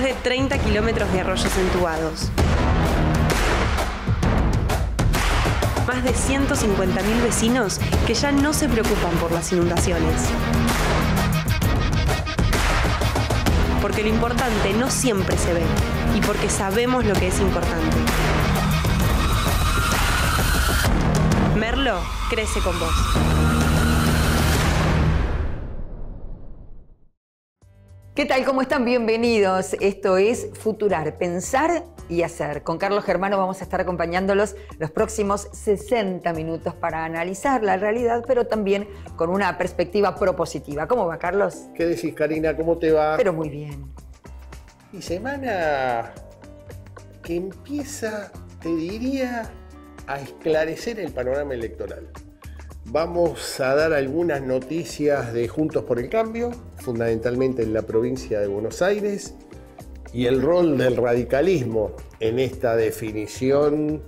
Más de 30 kilómetros de arroyos entubados. Más de 150.000 vecinos que ya no se preocupan por las inundaciones. Porque lo importante no siempre se ve y porque sabemos lo que es importante. Merlo crece con vos. ¿Qué tal? ¿Cómo están? Bienvenidos. Esto es Futurar, pensar y hacer. Con Carlos Germano vamos a estar acompañándolos los próximos 60 minutos para analizar la realidad, pero también con una perspectiva propositiva. ¿Cómo va, Carlos? ¿Qué decís, Karina? ¿Cómo te va? Pero muy bien. Y semana que empieza, te diría, a esclarecer el panorama electoral. Vamos a dar algunas noticias de Juntos por el Cambio, fundamentalmente en la provincia de Buenos Aires, y el rol del radicalismo en esta definición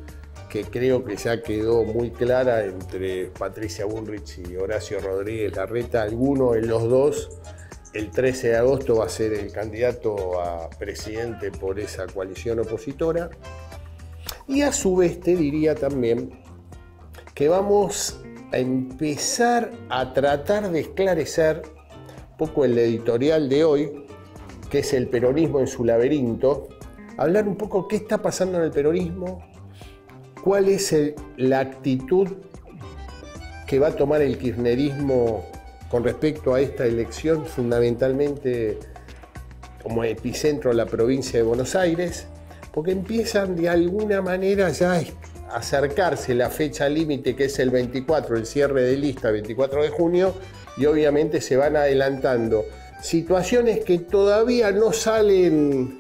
que creo que ya quedó muy clara entre Patricia Bullrich y Horacio Rodríguez Larreta. Alguno de los dos, el 13 de agosto, va a ser el candidato a presidente por esa coalición opositora. Y a su vez te diría también que vamos a empezar a tratar de esclarecer un poco el editorial de hoy, que es el peronismo en su laberinto, hablar un poco qué está pasando en el peronismo, cuál es la actitud que va a tomar el kirchnerismo con respecto a esta elección, fundamentalmente como epicentro la provincia de Buenos Aires, porque empiezan de alguna manera ya a acercarse la fecha límite, que es el 24, el cierre de lista, 24 de junio, y obviamente se van adelantando situaciones que todavía no salen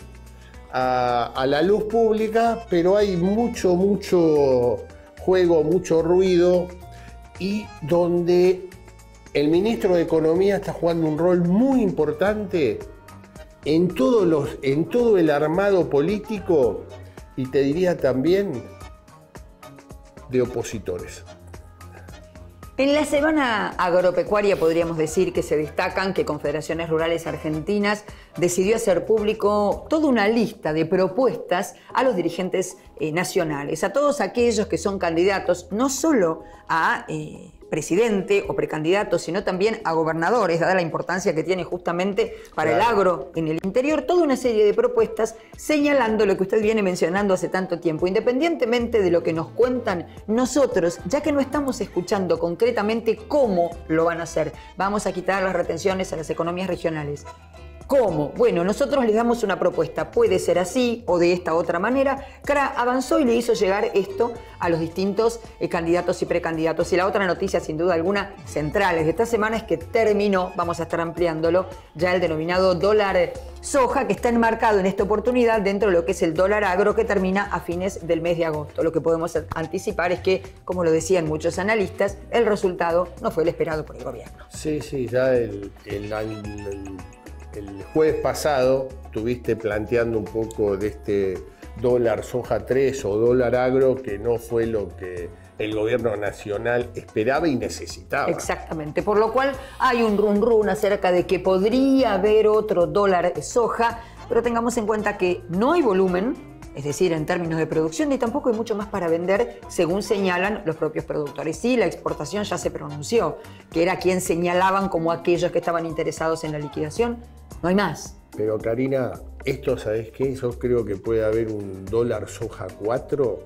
a la luz pública, pero hay mucho juego, mucho ruido, y donde el ministro de Economía está jugando un rol muy importante en todo el armado político, y te diría también de opositores. En la semana agropecuaria podríamos decir que se destacan que Confederaciones Rurales Argentinas decidió hacer público toda una lista de propuestas a los dirigentes nacionales, a todos aquellos que son candidatos no solo a presidente o precandidato, sino también a gobernadores, dada la importancia que tiene justamente para el agro en el interior, toda una serie de propuestas señalando lo que usted viene mencionando hace tanto tiempo. Independientemente de lo que nos cuentan nosotros, ya que no estamos escuchando concretamente cómo lo van a hacer, vamos a quitar las retenciones a las economías regionales. ¿Cómo? Bueno, nosotros les damos una propuesta, puede ser así o de esta otra manera. CRA avanzó y le hizo llegar esto a los distintos candidatos y precandidatos. Y la otra noticia, sin duda alguna, centrales de esta semana es que terminó, vamos a estar ampliándolo, ya el denominado dólar soja, que está enmarcado en esta oportunidad dentro de lo que es el dólar agro, que termina a fines del mes de agosto. Lo que podemos anticipar es que, como lo decían muchos analistas, el resultado no fue el esperado por el gobierno. Sí, ya el jueves pasado estuviste planteando un poco de este dólar soja 3 o dólar agro, que no fue lo que el gobierno nacional esperaba y necesitaba. Exactamente, por lo cual hay un run acerca de que podría haber otro dólar soja, pero tengamos en cuenta que no hay volumen, es decir, en términos de producción, ni tampoco hay mucho más para vender, según señalan los propios productores. Sí, la exportación ya se pronunció, que era quien señalaban como aquellos que estaban interesados en la liquidación. No hay más. Pero Karina, esto, ¿sabés qué? Yo creo que puede haber un dólar soja 4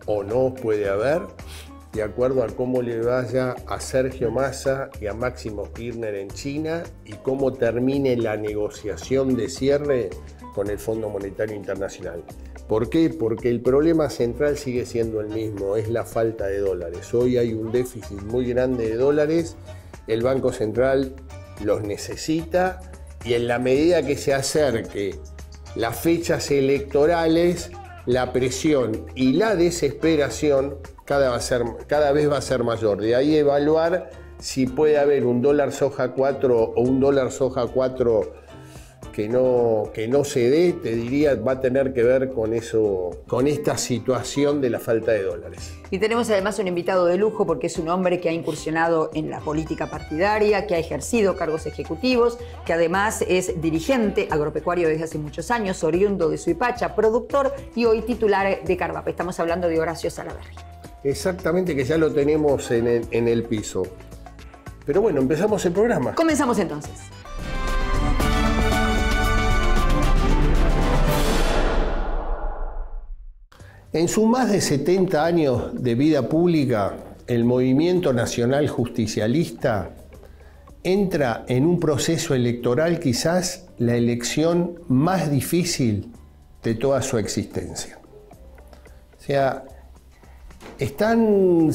o no puede haber, de acuerdo a cómo le vaya a Sergio Massa y a Máximo Kirchner en China y cómo termine la negociación de cierre con el Fondo Monetario Internacional. ¿Por qué? Porque el problema central sigue siendo el mismo, es la falta de dólares. Hoy hay un déficit muy grande de dólares, el Banco Central los necesita, y en la medida que se acerque las fechas electorales, la presión y la desesperación cada vez va a ser mayor. De ahí evaluar si puede haber un dólar soja 4 o un dólar soja 4 que no se dé, te diría, va a tener que ver con eso, con esta situación de la falta de dólares. Y tenemos además un invitado de lujo porque es un hombre que ha incursionado en la política partidaria, que ha ejercido cargos ejecutivos, que además es dirigente agropecuario desde hace muchos años, oriundo de Suipacha, productor y hoy titular de Carvap. Estamos hablando de Horacio Salaverry. Exactamente, que ya lo tenemos en el piso. Pero bueno, empezamos el programa. Comenzamos entonces. En sus más de 70 años de vida pública, el Movimiento Nacional Justicialista entra en un proceso electoral, quizás la elección más difícil de toda su existencia. O sea, están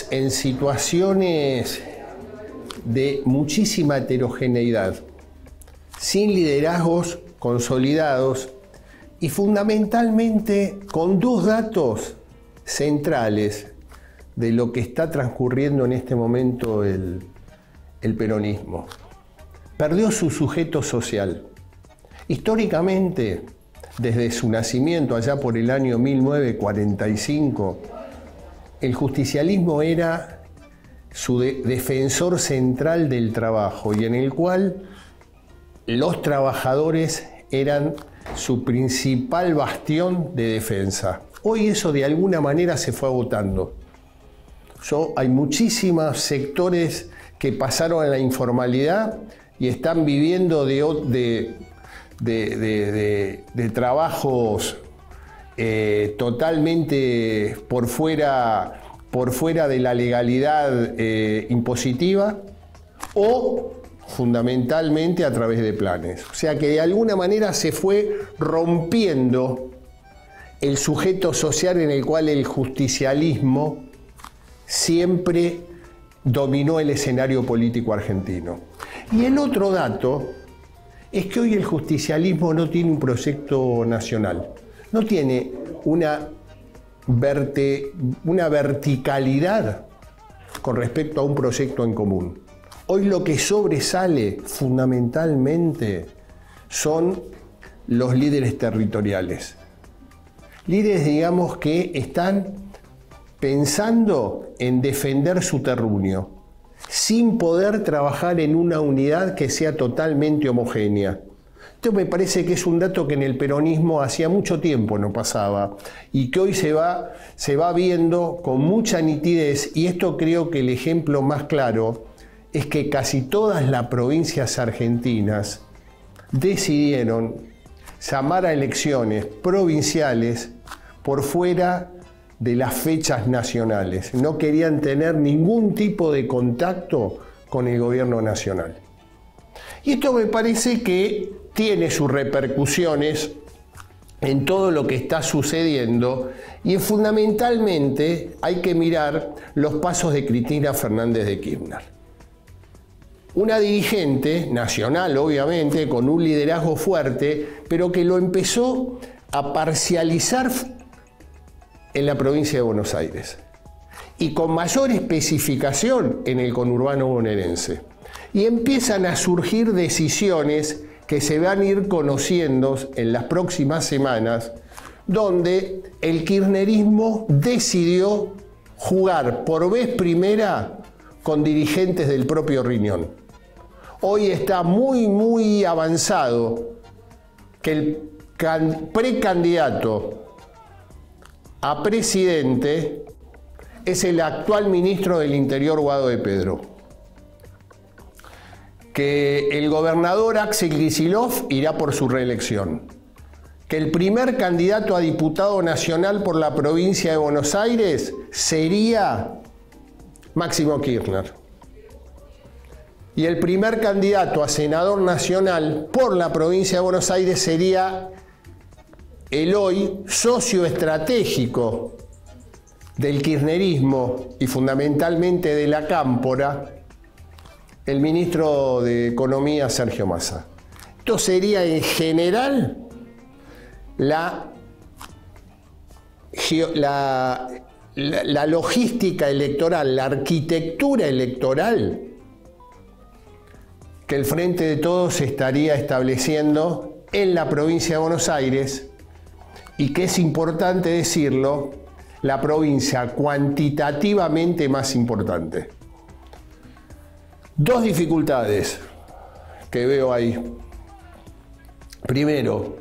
en situaciones de muchísima heterogeneidad, sin liderazgos consolidados y fundamentalmente con dos datos centrales de lo que está transcurriendo en este momento el peronismo. Perdió su sujeto social. Históricamente, desde su nacimiento allá por el año 1945, el justicialismo era su defensor central del trabajo y en el cual los trabajadores eran su principal bastión de defensa. Hoy eso de alguna manera se fue agotando. Hay muchísimos sectores que pasaron a la informalidad y están viviendo de trabajos totalmente por fuera de la legalidad impositiva o fundamentalmente a través de planes. O sea que de alguna manera se fue rompiendo el sujeto social en el cual el justicialismo siempre dominó el escenario político argentino. Y el otro dato es que hoy el justicialismo no tiene un proyecto nacional, no tiene una verticalidad con respecto a un proyecto en común. Hoy lo que sobresale fundamentalmente son los líderes territoriales. Líderes, digamos, que están pensando en defender su terruño, sin poder trabajar en una unidad que sea totalmente homogénea. Esto me parece que es un dato que en el peronismo hacía mucho tiempo no pasaba y que hoy se va viendo con mucha nitidez, y esto creo que el ejemplo más claro es que casi todas las provincias argentinas decidieron llamar a elecciones provinciales por fuera de las fechas nacionales. No querían tener ningún tipo de contacto con el gobierno nacional. Y esto me parece que tiene sus repercusiones en todo lo que está sucediendo y fundamentalmente hay que mirar los pasos de Cristina Fernández de Kirchner. Una dirigente nacional, obviamente, con un liderazgo fuerte, pero que lo empezó a parcializar en la provincia de Buenos Aires y con mayor especificación en el conurbano bonaerense. Y empiezan a surgir decisiones que se van a ir conociendo en las próximas semanas, donde el kirchnerismo decidió jugar por vez primera con dirigentes del propio riñón. Hoy está muy avanzado que el precandidato a presidente es el actual ministro del Interior, Guado de Pedro. Que el gobernador Axel Kicillof irá por su reelección. Que el primer candidato a diputado nacional por la provincia de Buenos Aires sería Máximo Kirchner. Y el primer candidato a senador nacional por la provincia de Buenos Aires sería el hoy socio estratégico del kirchnerismo y fundamentalmente de la Cámpora, el ministro de Economía Sergio Massa. Esto sería en general la logística electoral, la arquitectura electoral que el Frente de Todos estaría estableciendo en la provincia de Buenos Aires y, que es importante decirlo, la provincia cuantitativamente más importante. Dos dificultades que veo ahí. Primero,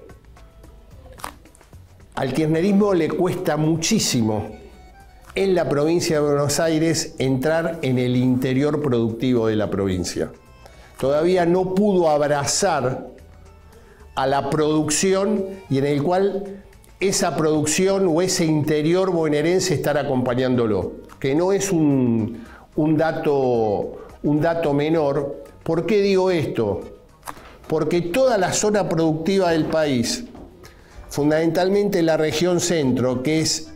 al kirchnerismo le cuesta muchísimo en la provincia de Buenos Aires entrar en el interior productivo de la provincia. Todavía no pudo abrazar a la producción y en el cual esa producción o ese interior bonaerense estar acompañándolo, que no es un dato menor. ¿Por qué digo esto? Porque toda la zona productiva del país, fundamentalmente la región centro, que es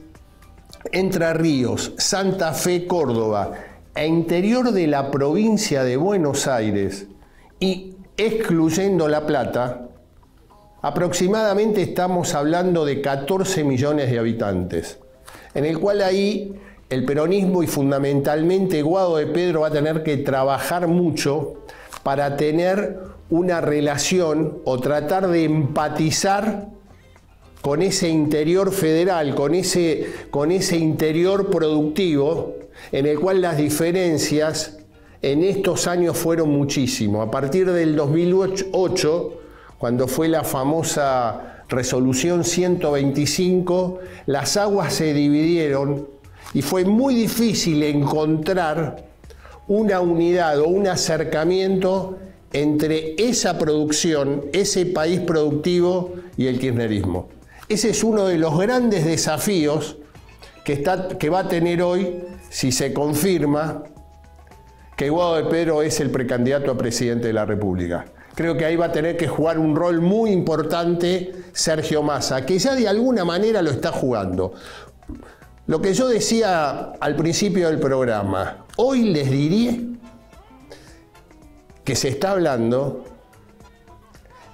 Entre Ríos, Santa Fe, Córdoba, e interior de la provincia de Buenos Aires, y excluyendo La Plata, aproximadamente estamos hablando de 14 millones de habitantes, en el cual ahí el peronismo y fundamentalmente Guado de Pedro va a tener que trabajar mucho para tener una relación o tratar de empatizar con ese interior federal, con ese interior productivo, en el cual las diferencias en estos años fueron muchísimo. A partir del 2008, cuando fue la famosa resolución 125, las aguas se dividieron y fue muy difícil encontrar una unidad o un acercamiento entre esa producción, ese país productivo y el kirchnerismo. Ese es uno de los grandes desafíos que va a tener hoy, si se confirma que Guado de Pedro es el precandidato a presidente de la República. Creo que ahí va a tener que jugar un rol muy importante Sergio Massa, que ya de alguna manera lo está jugando. Lo que yo decía al principio del programa, hoy les diría que se está hablando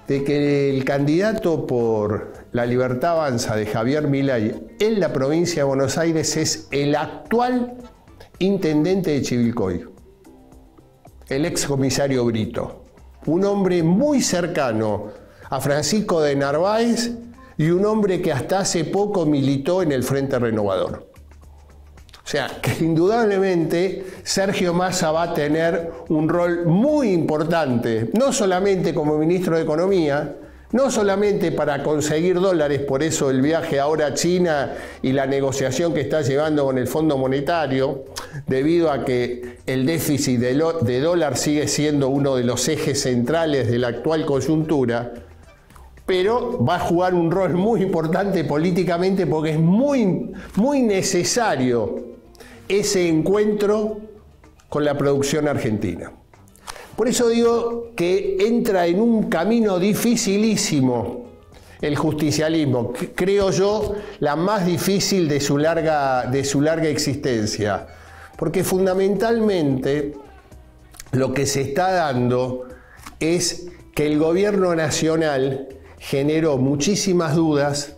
de que el candidato por La Libertad Avanza de Javier Milei en la provincia de Buenos Aires es el actual intendente de Chivilcoy, el excomisario Brito, un hombre muy cercano a Francisco de Narváez y un hombre que hasta hace poco militó en el Frente Renovador. O sea, que indudablemente Sergio Massa va a tener un rol muy importante, no solamente como ministro de Economía, no solamente para conseguir dólares, por eso el viaje ahora a China y la negociación que está llevando con el Fondo Monetario, debido a que el déficit de dólar sigue siendo uno de los ejes centrales de la actual coyuntura, pero va a jugar un rol muy importante políticamente porque es muy necesario ese encuentro con la producción argentina. Por eso digo que entra en un camino dificilísimo el justicialismo, creo yo la más difícil de su larga existencia, porque fundamentalmente lo que se está dando es que el gobierno nacional generó muchísimas dudas,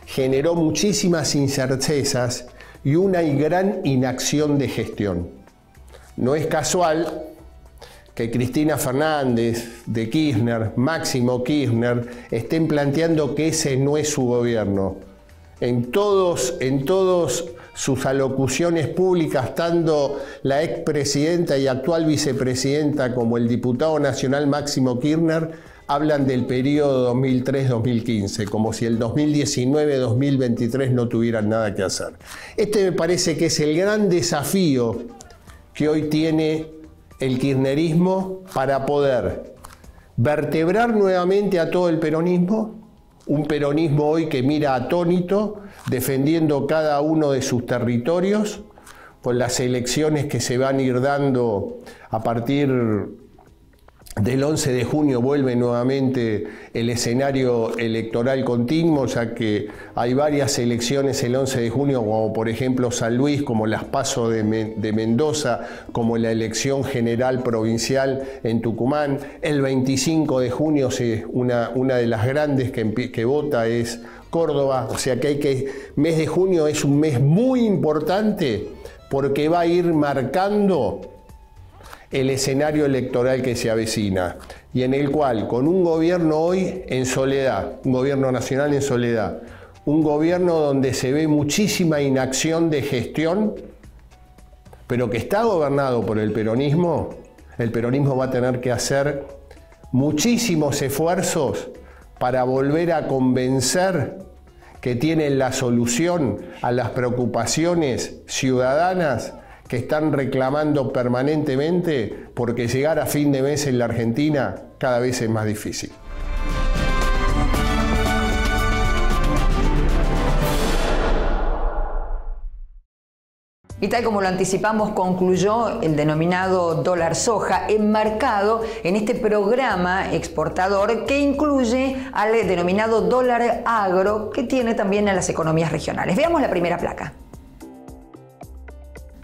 generó muchísimas incertezas y una gran inacción de gestión. No es casual que Cristina Fernández de Kirchner, Máximo Kirchner, estén planteando que ese no es su gobierno. En todos sus alocuciones públicas, tanto la expresidenta y actual vicepresidenta como el diputado nacional Máximo Kirchner, hablan del periodo 2003-2015, como si el 2019-2023 no tuvieran nada que hacer. Este me parece que es el gran desafío que hoy tiene el kirchnerismo para poder vertebrar nuevamente a todo el peronismo, un peronismo hoy que mira atónito, defendiendo cada uno de sus territorios, con las elecciones que se van a ir dando a partir del 11 de junio vuelve nuevamente el escenario electoral continuo, ya que hay varias elecciones el 11 de junio, como por ejemplo San Luis, como las PASO de Mendoza, como la elección general provincial en Tucumán. El 25 de junio una de las grandes que vota es Córdoba, o sea que mes de junio es un mes muy importante porque va a ir marcando el escenario electoral que se avecina y en el cual con un gobierno hoy en soledad, un gobierno nacional en soledad, un gobierno donde se ve muchísima inacción de gestión, pero que está gobernado por el peronismo va a tener que hacer muchísimos esfuerzos para volver a convencer que tienen la solución a las preocupaciones ciudadanas que están reclamando permanentemente, porque llegar a fin de mes en la Argentina cada vez es más difícil. Y tal como lo anticipamos, concluyó el denominado dólar soja, enmarcado en este programa exportador que incluye al denominado dólar agro, que tiene también a las economías regionales. Veamos la primera placa.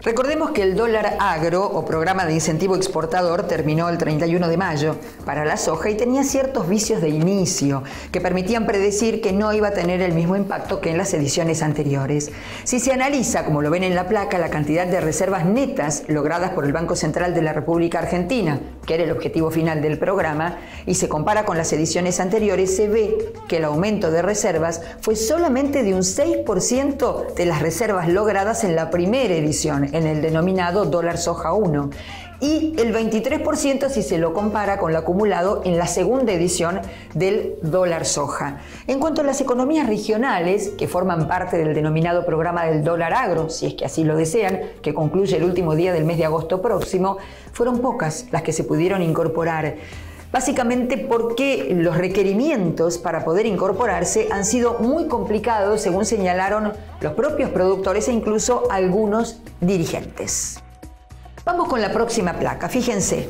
Recordemos que el dólar agro o programa de incentivo exportador terminó el 31 de mayo para la soja y tenía ciertos vicios de inicio que permitían predecir que no iba a tener el mismo impacto que en las ediciones anteriores. Si se analiza, como lo ven en la placa, la cantidad de reservas netas logradas por el Banco Central de la República Argentina, que era el objetivo final del programa, y se compara con las ediciones anteriores, se ve que el aumento de reservas fue solamente de un 6% de las reservas logradas en la primera edición, en el denominado dólar soja 1, y el 23% si se lo compara con lo acumulado en la segunda edición del dólar soja. En cuanto a las economías regionales, que forman parte del denominado programa del dólar agro, si es que así lo desean, que concluye el último día del mes de agosto próximo, fueron pocas las que se pudieron incorporar. Básicamente porque los requerimientos para poder incorporarse han sido muy complicados, según señalaron los propios productores e incluso algunos dirigentes. Vamos con la próxima placa, fíjense.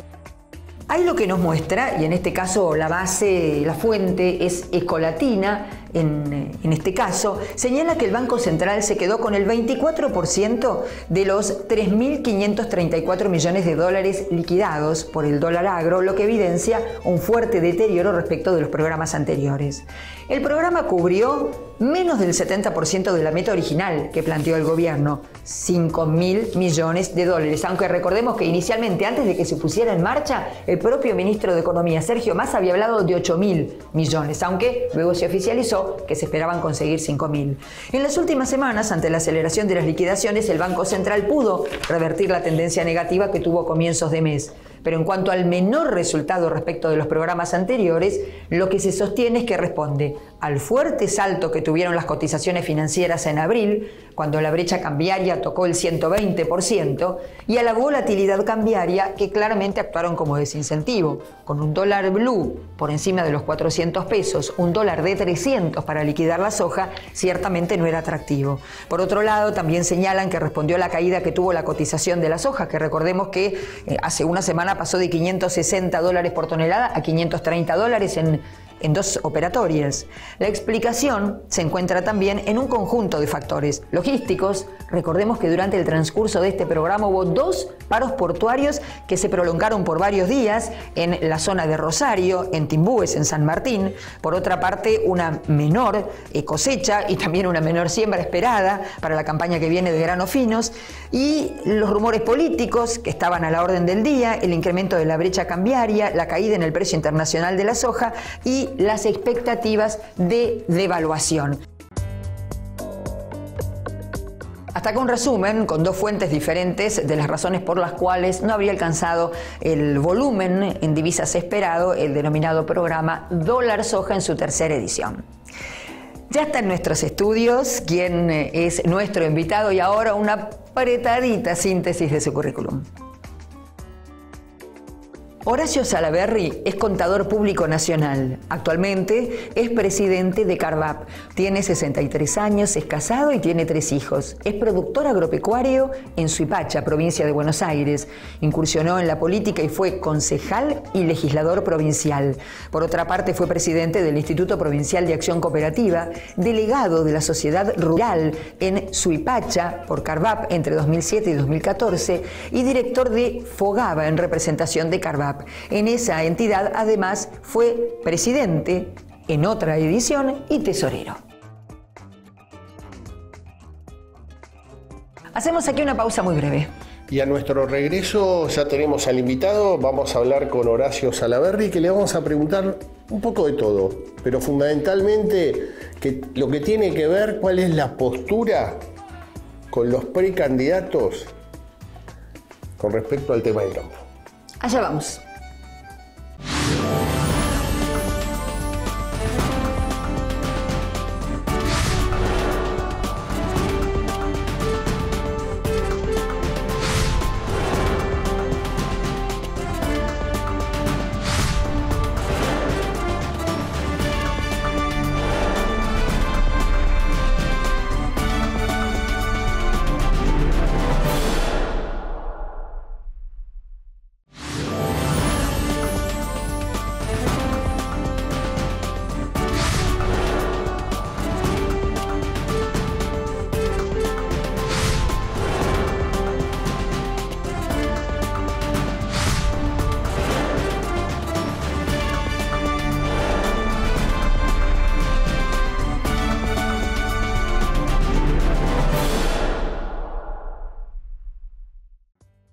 Ahí lo que nos muestra, y en este caso la base, la fuente es Ecolatina, en este caso, señala que el Banco Central se quedó con el 24% de los 3.534 millones de dólares liquidados por el dólar agro, lo que evidencia un fuerte deterioro respecto de los programas anteriores. El programa cubrió menos del 70% de la meta original que planteó el gobierno, 5.000 millones de dólares, aunque recordemos que inicialmente, antes de que se pusiera en marcha, el propio ministro de Economía, Sergio Massa, había hablado de 8.000 millones, aunque luego se oficializó que se esperaban conseguir 5.000. En las últimas semanas, ante la aceleración de las liquidaciones, el Banco Central pudo revertir la tendencia negativa que tuvo a comienzos de mes. Pero en cuanto al menor resultado respecto de los programas anteriores, lo que se sostiene es que responde al fuerte salto que tuvieron las cotizaciones financieras en abril, cuando la brecha cambiaria tocó el 120%, y a la volatilidad cambiaria que claramente actuaron como desincentivo. Con un dólar blue por encima de los 400 pesos, un dólar de 300 para liquidar la soja, ciertamente no era atractivo. Por otro lado, también señalan que respondió a la caída que tuvo la cotización de la soja, que recordemos que hace una semana pasó de 560 dólares por tonelada a 530 dólares en dos operatorias. La explicación se encuentra también en un conjunto de factores logísticos. Recordemos que durante el transcurso de este programa hubo 2 paros portuarios que se prolongaron por varios días en la zona de Rosario, en Timbúes, en San Martín. Por otra parte, una menor cosecha y también una menor siembra esperada para la campaña que viene de granos finos, y los rumores políticos que estaban a la orden del día, el incremento de la brecha cambiaria, la caída en el precio internacional de la soja y las expectativas de devaluación. Hasta acá un resumen con 2 fuentes diferentes de las razones por las cuales no habría alcanzado el volumen en divisas esperado el denominado programa Dólar Soja en su tercera edición. Ya está en nuestros estudios quien es nuestro invitado y ahora una apretadita síntesis de su currículum. Horacio Salaberry es contador público nacional. Actualmente es presidente de Carvap. Tiene 63 años, es casado y tiene 3 hijos. Es productor agropecuario en Suipacha, provincia de Buenos Aires. Incursionó en la política y fue concejal y legislador provincial. Por otra parte, fue presidente del Instituto Provincial de Acción Cooperativa, delegado de la Sociedad Rural en Suipacha por Carvap entre 2007 y 2014 y director de Fogava en representación de Carvap. En esa entidad, además, fue presidente en otra edición y tesorero. Hacemos aquí una pausa muy breve. Y a nuestro regreso ya tenemos al invitado, vamos a hablar con Horacio Salaverry, que le vamos a preguntar un poco de todo, pero fundamentalmente lo que tiene que ver cuál es la postura con los precandidatos con respecto al tema del campo. Allá vamos.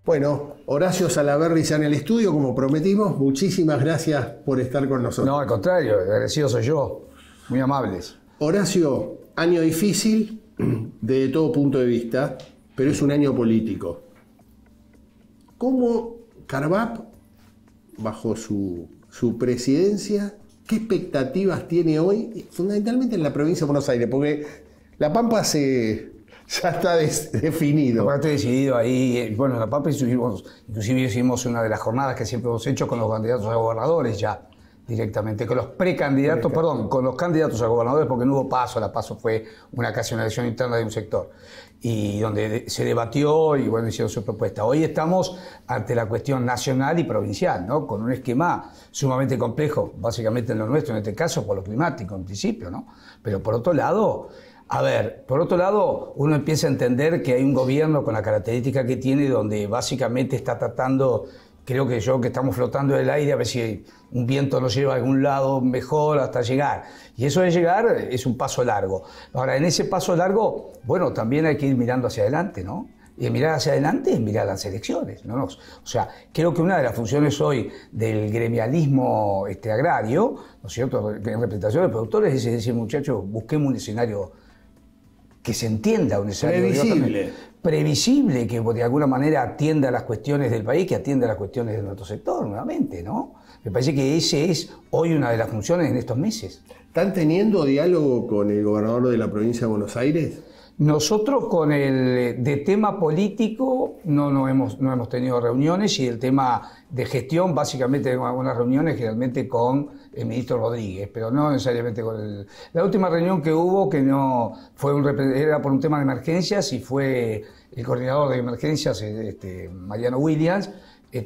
Bueno, Horacio Salaverry ya en el estudio, como prometimos. Muchísimas gracias por estar con nosotros. No, al contrario, agradecido soy yo. Muy amables. Horacio, año difícil de todo punto de vista, pero es un año político. ¿Cómo Carvap, bajo su presidencia, qué expectativas tiene hoy, fundamentalmente en la provincia de Buenos Aires? Porque La Pampa ya está definido. Está decidido ahí. Bueno, en La Pampa inclusive hicimos una de las jornadas que siempre hemos hecho con los candidatos a gobernadores ya directamente, con los precandidatos, con los candidatos a gobernadores, porque no hubo paso, la paso fue casi una elección interna de un sector, y donde se debatió y bueno, hicieron su propuesta. Hoy estamos ante la cuestión nacional y provincial, ¿no? Con un esquema sumamente complejo, básicamente en lo nuestro, en este caso por lo climático en principio, ¿no? Pero por otro lado, uno empieza a entender que hay un gobierno con la característica que tiene, donde básicamente está tratando, creo que estamos flotando en el aire a ver si un viento nos lleva a algún lado mejor hasta llegar. Y eso de llegar es un paso largo. Ahora, en ese paso largo, bueno, también hay que ir mirando hacia adelante, ¿no? Y mirar hacia adelante es mirar las elecciones, ¿no? O sea, creo que una de las funciones hoy del gremialismo agrario, ¿no es cierto?, en representación de productores, es decir, muchachos, busquemos un escenario que se entienda, un escenario previsible, que de alguna manera atienda a las cuestiones del país, que atienda a las cuestiones de nuestro sector, nuevamente, ¿no? Me parece que ese es hoy una de las funciones en estos meses. ¿Están teniendo diálogo con el gobernador de la provincia de Buenos Aires? Nosotros con de tema político no hemos tenido reuniones, y el tema de gestión básicamente tengo algunas reuniones generalmente con el ministro Rodríguez, pero no necesariamente con el... La última reunión que hubo, que no fue era por un tema de emergencias, y fue el coordinador de emergencias, Mariano Williams,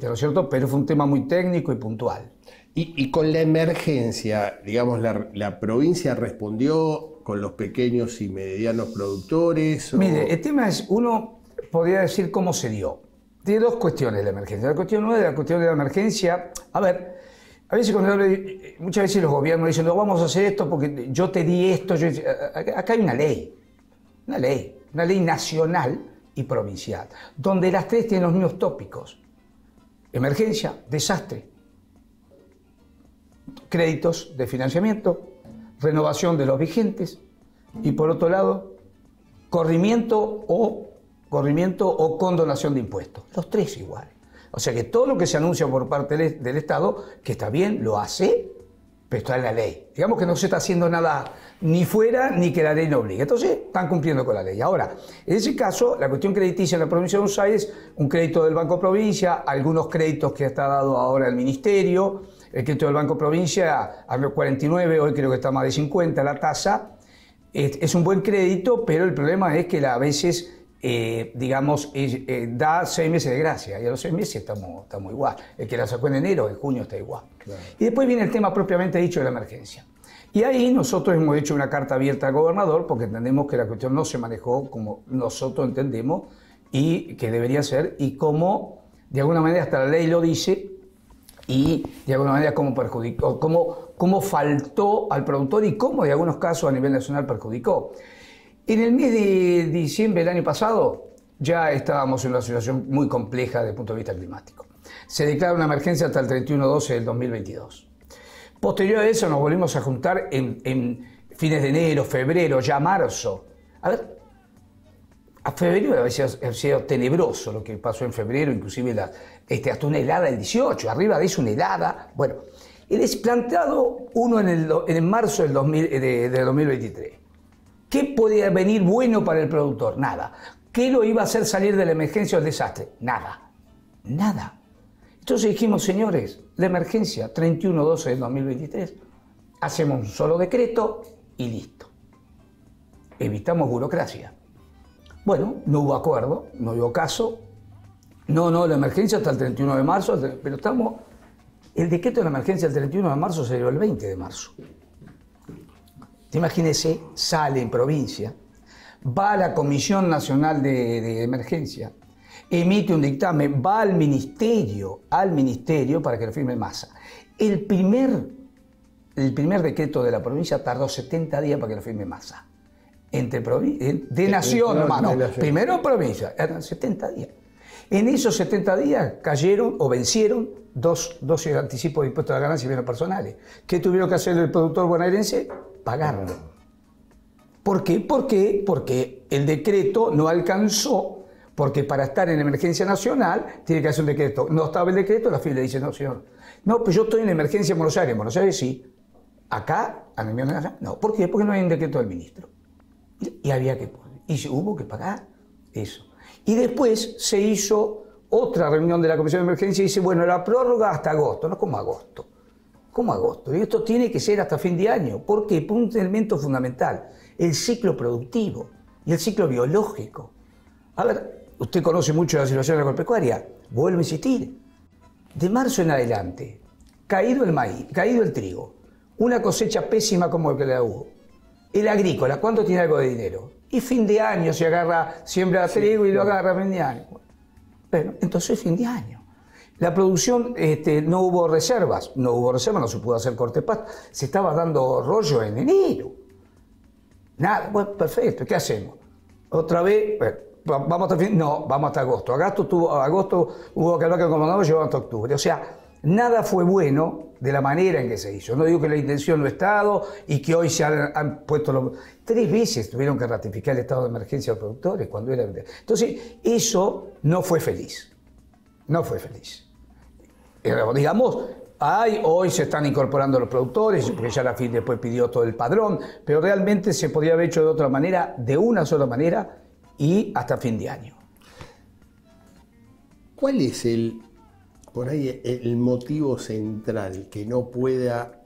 ¿no es cierto? Pero fue un tema muy técnico y puntual. Y con la emergencia, digamos, la provincia respondió con los pequeños y medianos productores. Mire, el tema es, uno podría decir cómo se dio. Tiene dos cuestiones la emergencia. La cuestión no es la cuestión de la emergencia. A ver, a veces muchas veces los gobiernos dicen, no, vamos a hacer esto porque yo te di esto. Acá hay una ley nacional y provincial, donde las tres tienen los mismos tópicos: emergencia, desastre, créditos de financiamiento, renovación de los vigentes, y por otro lado, corrimiento o condonación de impuestos. Los tres iguales. O sea que todo lo que se anuncia por parte del Estado, que está bien, lo hace, pero está en la ley. Digamos que no se está haciendo nada ni fuera ni que la ley no obligue. Entonces, están cumpliendo con la ley. Ahora, en ese caso, la cuestión crediticia en la provincia de Buenos Aires, un crédito del Banco Provincia, algunos créditos que está dado ahora el Ministerio. El crédito del Banco Provincia a los 49, hoy creo que está más de 50 la tasa. Es un buen crédito, pero el problema es que a veces, da 6 meses de gracia, y a los 6 meses estamos igual. El que la sacó en enero, en junio está igual. Claro. Y después viene el tema propiamente dicho de la emergencia. Y ahí nosotros hemos hecho una carta abierta al gobernador, porque entendemos que la cuestión no se manejó como nosotros entendemos y que debería ser, y como de alguna manera hasta la ley lo dice, y de alguna manera cómo perjudicó, cómo faltó al productor, y cómo de algunos casos a nivel nacional perjudicó. En el mes de diciembre del año pasado, ya estábamos en una situación muy compleja desde el punto de vista climático. Se declara una emergencia hasta el 31/12 del 2022. Posterior a eso nos volvimos a juntar en fines de enero, febrero, ya marzo. A ver, a febrero había sido tenebroso lo que pasó en febrero, inclusive hasta una helada del 18, arriba de eso una helada. Bueno, el desplantado uno en marzo del 2023. ¿Qué podía venir bueno para el productor? Nada. ¿Qué lo iba a hacer salir de la emergencia o del desastre? Nada. Nada. Entonces dijimos, señores, la emergencia 31/12 del 2023, hacemos un solo decreto y listo. Evitamos burocracia. Bueno, no hubo acuerdo, no hubo caso. No, la emergencia hasta el 31 de marzo, pero el decreto de la emergencia del 31 de marzo se dio el 20 de marzo. Imagínense, sale en provincia, va a la Comisión Nacional de Emergencia, emite un dictamen, va al ministerio para que lo firme Massa. El primer decreto de la provincia tardó 70 días para que lo firme Massa. De nación, hermano. Primero provincia, eran 70 días. En esos 70 días cayeron o vencieron dos anticipos de impuestos a la ganancia y bienes personales. ¿Qué tuvieron que hacer el productor bonaerense? Pagarlo. ¿Por qué? Porque el decreto no alcanzó, porque para estar en emergencia nacional tiene que hacer un decreto. No estaba el decreto, la FIL le dice, no, señor. No, pues yo estoy en emergencia en Buenos Aires. En Buenos Aires sí. Acá, a nivel nacional, no. ¿Por qué? Porque no hay un decreto del ministro. Y había que poner. Y hubo que pagar eso. Y después se hizo otra reunión de la Comisión de Emergencia y dice, bueno, la prórroga hasta agosto. No, ¿cómo agosto? ¿Cómo agosto? Y esto tiene que ser hasta fin de año. ¿Por qué? Por un elemento fundamental. El ciclo productivo y el ciclo biológico. A ver, usted conoce mucho la situación agropecuaria. Vuelvo a insistir. De marzo en adelante, caído el maíz, caído el trigo, una cosecha pésima como el que le hubo. El agrícola, ¿cuánto tiene algo de dinero? Y fin de año se siembra trigo y lo agarra a fin de año. Bueno, entonces fin de año. La producción, no hubo reservas, no se pudo hacer corte pasto, se estaba dando rollo en enero. Nada, bueno, perfecto, ¿qué hacemos? Otra vez, bueno, vamos hasta fin, no, vamos hasta agosto. Agosto hubo que hablar con el gobernador, llegó hasta octubre. O sea, nada fue bueno de la manera en que se hizo. No digo que la intención no ha estado y que hoy se han puesto 3 veces tuvieron que ratificar el estado de emergencia a los productores cuando era. Entonces, eso no fue feliz. No fue feliz. Digamos, hoy se están incorporando los productores, porque ya la FIL después pidió todo el padrón, pero realmente se podría haber hecho de otra manera, de una sola manera, y hasta fin de año. ¿Cuál es por ahí el motivo central que no pueda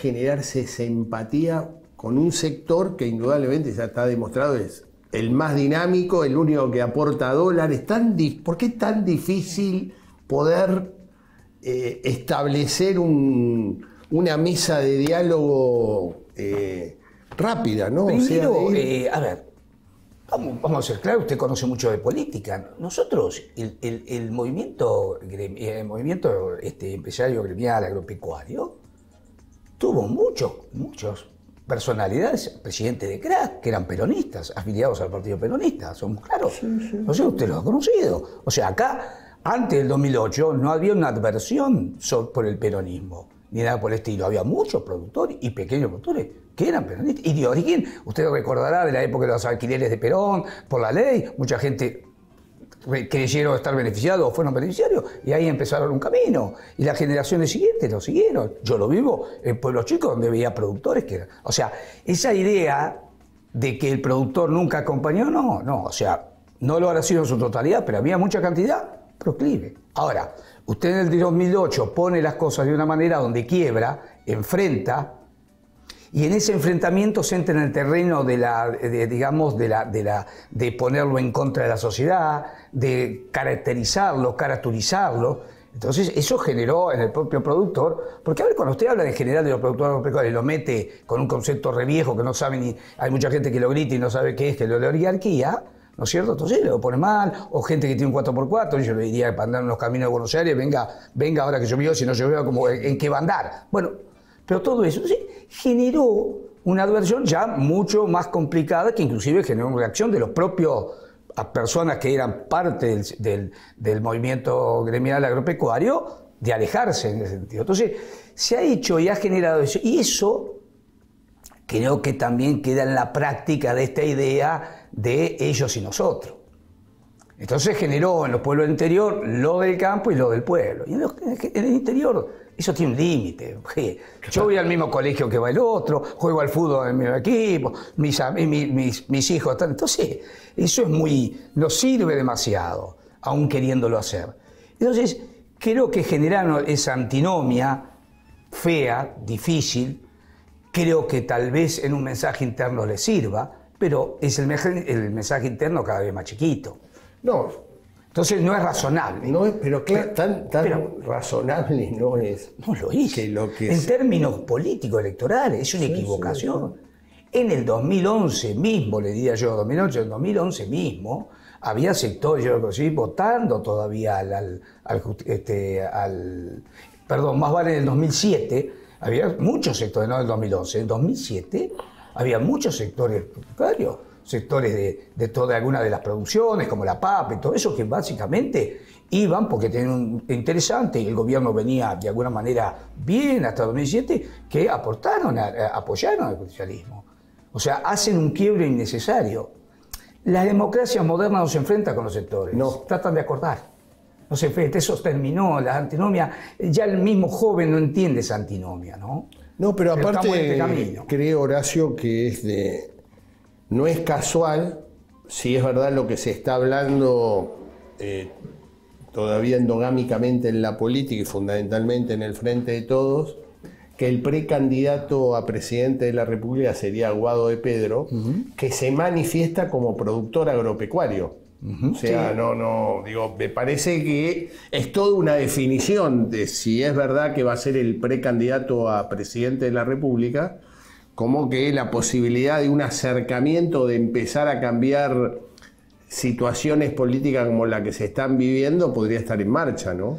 generarse esa empatía con un sector que indudablemente ya está demostrado es el más dinámico, el único que aporta dólares? ¿Por qué es tan difícil poder establecer una mesa de diálogo rápida, ¿no? Primero, a ver, vamos a ser claros, usted conoce mucho de política. Nosotros, el movimiento empresario gremial agropecuario tuvo muchos personalidades, presidentes de CRAC, que eran peronistas, afiliados al Partido Peronista, somos claros. Sí. No sé, usted lo ha conocido. O sea, acá, antes del 2008, no había una adversión por el peronismo, ni nada por el estilo. Había muchos productores y pequeños productores que eran peronistas. Y de origen, usted recordará de la época de los alquileres de Perón, por la ley, mucha gente creyeron estar beneficiados o fueron beneficiarios, y ahí empezaron un camino. Y las generaciones siguientes lo siguieron. Yo lo vivo en pueblos chicos donde veía productores que eran. O sea, esa idea de que el productor nunca acompañó, no. O sea, no lo habrá sido en su totalidad, pero había mucha cantidad proclive. Ahora, usted en el 2008 pone las cosas de una manera donde quiebra, enfrenta, y en ese enfrentamiento se entra en el terreno de ponerlo en contra de la sociedad, de caracterizarlo. Entonces eso generó en el propio productor, porque a ver, cuando usted habla en general de los productores agropecuarios y lo mete con un concepto re viejo que no sabe ni, hay mucha gente que lo grita y no sabe qué es, que es la oligarquía, ¿no es cierto? Entonces lo pone mal, o gente que tiene un 4x4, yo le diría que para andar en los caminos de Buenos Aires, venga ahora que llovió, si no llovió, como en qué va a andar. Bueno, pero todo eso generó una adversión ya mucho más complicada, que inclusive generó una reacción de los propios a personas que eran parte del movimiento gremial agropecuario de alejarse en ese sentido. Entonces, se ha hecho y ha generado eso. Y eso creo que también queda en la práctica de esta idea de ellos y nosotros. Entonces generó en los pueblos del interior lo del campo y lo del pueblo. Y en el interior eso tiene un límite. Yo voy al mismo colegio que va el otro, juego al fútbol en el mismo equipo, mis hijos están. Entonces, eso es no sirve demasiado, aún queriéndolo hacer. Entonces, creo que generaron esa antinomia fea, difícil. Creo que tal vez en un mensaje interno les sirva, pero es el mensaje interno cada vez más chiquito. No. Entonces no es razonable. No es, pero claro, tan razonable no es. No lo es. En términos políticos electorales, es una equivocación. Sí. En el 2011 mismo, le diría yo, 2008, en 2011 mismo, había sectores, yo lo conocí, votando todavía perdón, más vale en el 2007, había muchos sectores, no en el 2011, en el 2007 había muchos sectores propietarios, sectores de algunas de las producciones, como la papa y todo eso, que básicamente iban porque tenían un interesante y el gobierno venía de alguna manera bien hasta 2007, que aportaron, apoyaron al socialismo. O sea, hacen un quiebre innecesario. Las democracias modernas no se enfrentan con los sectores, tratan de acordar. No se enfrentan, eso terminó, la antinomia, ya el mismo joven no entiende esa antinomia, ¿no? No, pero aparte creo, Horacio, que no es casual, si es verdad lo que se está hablando todavía endogámicamente en la política y fundamentalmente en el Frente de Todos, que el precandidato a presidente de la República sería Guado de Pedro, que se manifiesta como productor agropecuario. O sea, digo, me parece que es toda una definición de si es verdad que va a ser el precandidato a presidente de la República, como que la posibilidad de un acercamiento, de empezar a cambiar situaciones políticas como la que se están viviendo, podría estar en marcha, ¿no?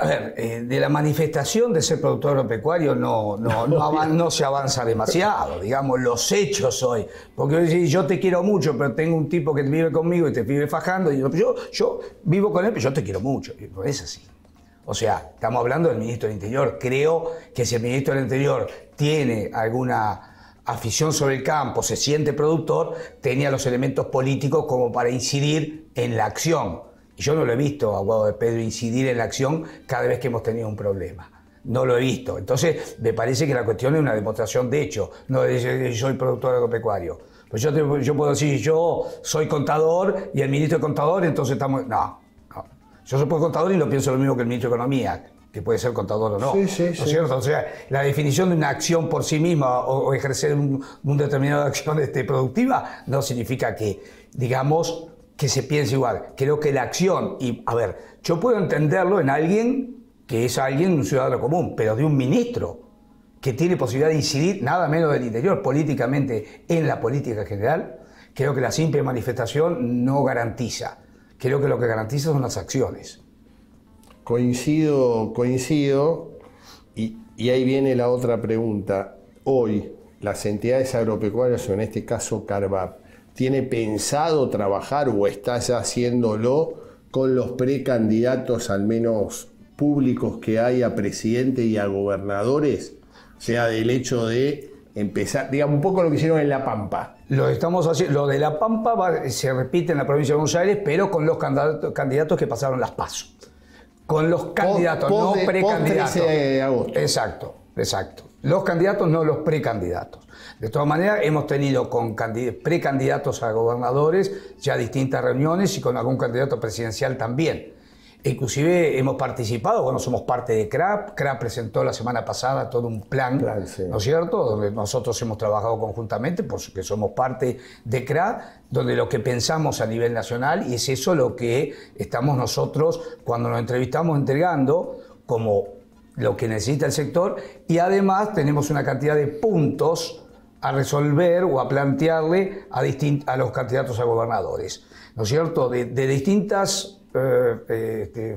A ver, de la manifestación de ser productor agropecuario no se avanza demasiado, digamos, los hechos hoy. Porque yo te quiero mucho, pero tengo un tipo que vive conmigo y te vive fajando, y yo vivo con él, pero yo te quiero mucho. Y no es así. O sea, estamos hablando del ministro del Interior. Creo que si el ministro del Interior tiene alguna afición sobre el campo, se siente productor, tenía los elementos políticos como para incidir en la acción. Y yo no lo he visto a Guado de Pedro incidir en la acción cada vez que hemos tenido un problema. No lo he visto. Entonces, me parece que la cuestión es una demostración de hecho, no de decir que yo soy productor agropecuario. Pues yo puedo decir, yo soy contador y el ministro es contador, entonces estamos... No. Yo soy contador y no pienso lo mismo que el ministro de Economía, que puede ser contador o no. ¿No es cierto? O sea, la definición de una acción por sí misma o ejercer un determinada acción productiva no significa que, digamos, que se piense igual. Creo que la acción, y a ver, yo puedo entenderlo en alguien que es un ciudadano común, pero de un ministro que tiene posibilidad de incidir nada menos del interior políticamente en la política general, creo que la simple manifestación no garantiza. Creo que lo que garantiza son las acciones. Coincido, y ahí viene la otra pregunta. Hoy, las entidades agropecuarias, o en este caso Carvap, ¿tiene pensado trabajar o está ya haciéndolo con los precandidatos, al menos públicos, que hay a presidente y a gobernadores? O sea, del hecho de empezar, digamos, un poco lo que hicieron en La Pampa. Lo estamos haciendo. Lo de La Pampa se repite en la provincia de Buenos Aires, pero con los candidatos que pasaron las PASO. Con los candidatos, no precandidatos. 13 de agosto. Exacto. Los candidatos, no los precandidatos. De todas maneras, hemos tenido con precandidatos a gobernadores ya distintas reuniones y con algún candidato presidencial también. Inclusive hemos participado, somos parte de CRAP. CRAP presentó la semana pasada todo un plan, sí. ¿No es cierto? Donde nosotros hemos trabajado conjuntamente, porque somos parte de CRAP, donde lo que pensamos a nivel nacional, y es eso lo que estamos nosotros, cuando nos entrevistamos, entregando como lo que necesita el sector, y además tenemos una cantidad de puntos a resolver o a plantearle a los candidatos a gobernadores, ¿no es cierto? De distintas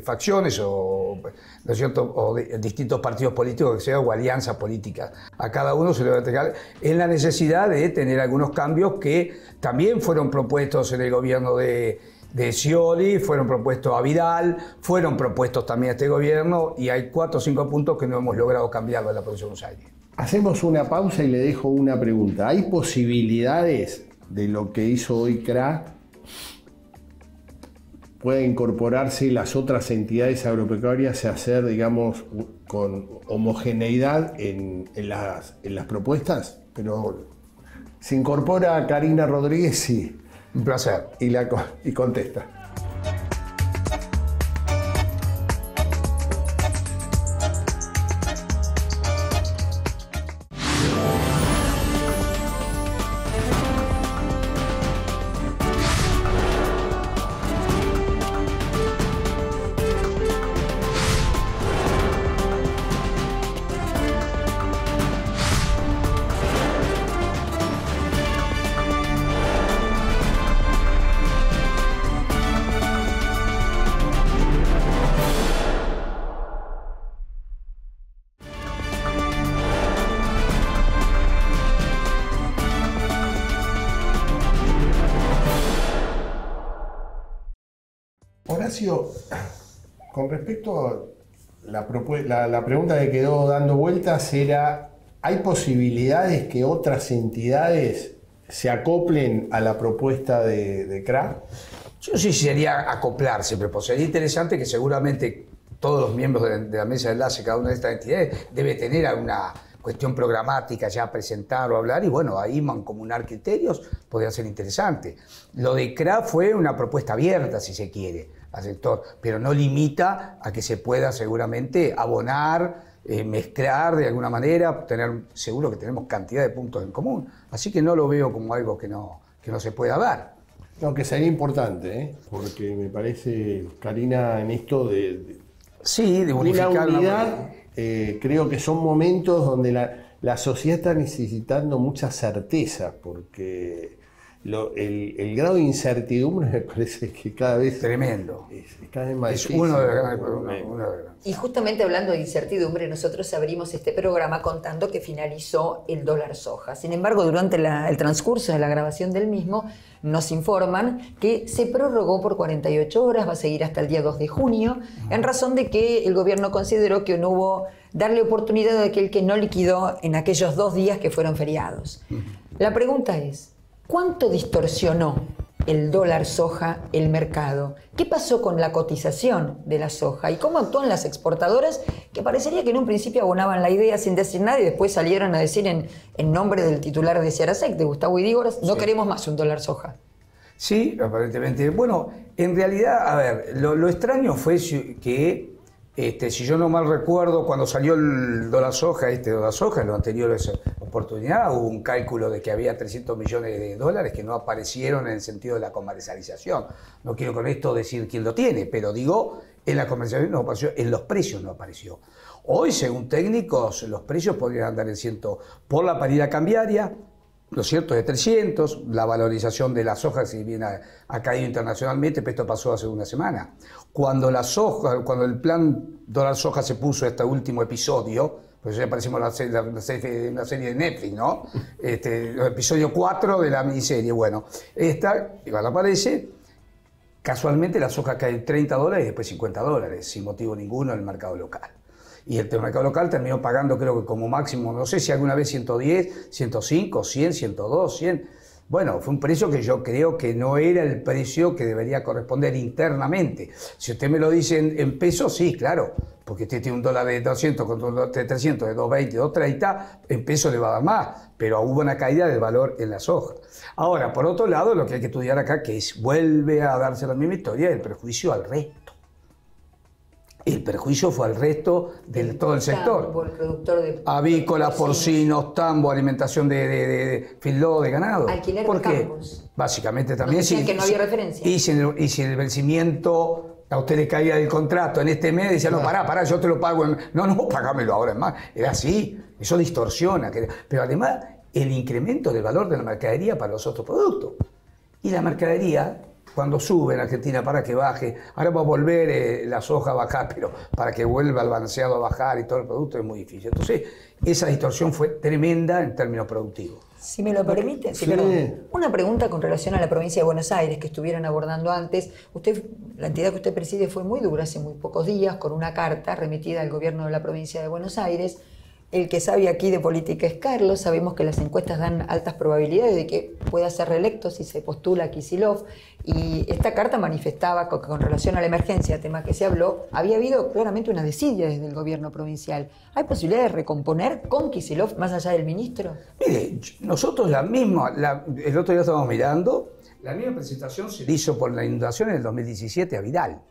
facciones o, ¿no es cierto?, o distintos partidos políticos que sean o alianzas políticas. A cada uno se le va a entregar en la necesidad de tener algunos cambios que también fueron propuestos en el gobierno de Scioli, fueron propuestos a Vidal, fueron propuestos también a este gobierno, y hay 4 o 5 puntos que no hemos logrado cambiarlo en la provincia de Buenos Aires. Hacemos una pausa y le dejo una pregunta. ¿Hay posibilidades de lo que hizo hoy CRA pueda incorporarse las otras entidades agropecuarias y hacer, digamos, con homogeneidad en las propuestas? Pero se incorpora Karina Rodríguez, sí. Un placer. Y contesta. Horacio, con respecto a la pregunta que quedó dando vueltas era, ¿hay posibilidades que otras entidades se acoplen a la propuesta de CRA? Yo sí sería acoplarse, pero sería interesante que seguramente todos los miembros de la mesa de enlace, cada una de estas entidades, debe tener alguna cuestión programática ya a presentar o hablar, y bueno, ahí mancomunar criterios podría ser interesante. Lo de CRA fue una propuesta abierta, si se quiere, al sector, pero no limita a que se pueda seguramente abonar, mezclar de alguna manera, seguro que tenemos cantidad de puntos en común, así que no lo veo como algo que no se pueda dar. No, que sería importante, porque me parece, Karina, en esto sí, de unificar una unidad, creo que son momentos donde la sociedad está necesitando mucha certeza, porque el grado de incertidumbre me parece que cada vez tremendo. Es cada vez más difícil. Es uno de los grandes problemas. Y justamente hablando de incertidumbre, nosotros abrimos este programa contando que finalizó el dólar soja. Sin embargo, durante el transcurso de la grabación del mismo, nos informan que se prorrogó por 48 horas, va a seguir hasta el día 2 de junio, en razón de que el gobierno consideró que no hubo darle oportunidad a aquel que no liquidó en aquellos 2 días que fueron feriados. La pregunta es, ¿cuánto distorsionó el dólar soja el mercado? ¿Qué pasó con la cotización de la soja? ¿Y cómo actúan las exportadoras que parecería que en un principio abonaban la idea sin decir nada y después salieron a decir en nombre del titular de Cearasec, de Gustavo Idígoras, no queremos más un dólar soja? Sí, aparentemente. Bueno, en realidad, a ver, lo extraño fue que, si yo no mal recuerdo, cuando salió el dólar soja, en las anteriores oportunidades, hubo un cálculo de que había 300 millones de dólares que no aparecieron en el sentido de la comercialización. No quiero con esto decir quién lo tiene, pero digo, en la comercialización no apareció, en los precios no apareció. Hoy, según técnicos, los precios podrían andar en 100 por la paridad cambiaria. Lo cierto es de 300, la valorización de la soja, si bien ha caído internacionalmente, pero esto pasó hace una semana. Cuando el plan dólar soja se puso este último episodio, pues ya parecimos una serie de Netflix, ¿no? El episodio 4 de la miniserie, bueno, igual aparece, casualmente la soja cae en $30 y después $50, sin motivo ninguno en el mercado local. Y el mercado local terminó pagando, creo que como máximo, no sé si alguna vez 110, 105, 100, 102, 100. Bueno, fue un precio que yo creo que no era el precio que debería corresponder internamente. Si usted me lo dice en pesos, sí, claro, porque usted tiene un dólar de 200 con un dólar de 300, de 220, 230, en pesos le va a dar más, pero hubo una caída del valor en la soja. Ahora, por otro lado, lo que hay que estudiar acá, que vuelve a darse la misma historia, el perjuicio al resto. El perjuicio fue al resto de todo el sector. Tambo, el productor de avícolas, porcinos, tambo, alimentación de feedlot, de ganado. Alquiler ¿Por de qué? campos. Básicamente también. Que no había referencia. Y si el vencimiento a usted le caía del contrato en este mes, decía, no, pará, yo te lo pago. No, pagámelo ahora, es más. Era así, eso distorsiona. Pero además, el incremento del valor de la mercadería para los otros productos. Y la mercadería cuando sube en Argentina para que baje, ahora va a volver la soja a bajar, pero para que vuelva el balanceado a bajar y todo el producto es muy difícil. Entonces, esa distorsión fue tremenda en términos productivos. Si me lo permite, una pregunta con relación a la provincia de Buenos Aires que estuvieron abordando antes. La entidad que usted preside fue muy dura hace muy pocos días con una carta remitida al gobierno de la provincia de Buenos Aires. El que sabe aquí de política es Carlos. Sabemos que las encuestas dan altas probabilidades de que pueda ser reelecto si se postula Kicillof. Y esta carta manifestaba que con relación a la emergencia, tema que se habló, había habido claramente una desidia desde el gobierno provincial. ¿Hay posibilidad de recomponer con Kicillof más allá del ministro? Mire, nosotros el otro día estábamos mirando, la misma presentación se hizo por la inundación en el 2017 a Vidal.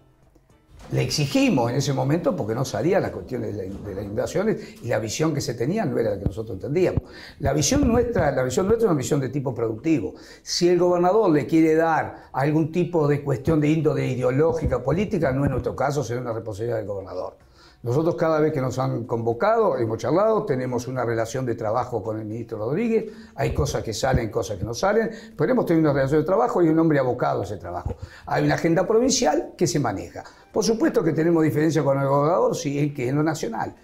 Le exigimos en ese momento porque no salía la cuestión de las inundaciones y la visión que se tenía no era la que nosotros entendíamos. La visión nuestra es una visión de tipo productivo. Si el gobernador le quiere dar algún tipo de cuestión de índole ideológica, política, no es nuestro caso, será una responsabilidad del gobernador. Nosotros cada vez que nos han convocado, hemos charlado, tenemos una relación de trabajo con el ministro Rodríguez, hay cosas que salen, cosas que no salen, pero hemos tenido una relación de trabajo y un hombre abocado a ese trabajo. Hay una agenda provincial que se maneja. Por supuesto que tenemos diferencia con el gobernador, sí, que es lo nacional.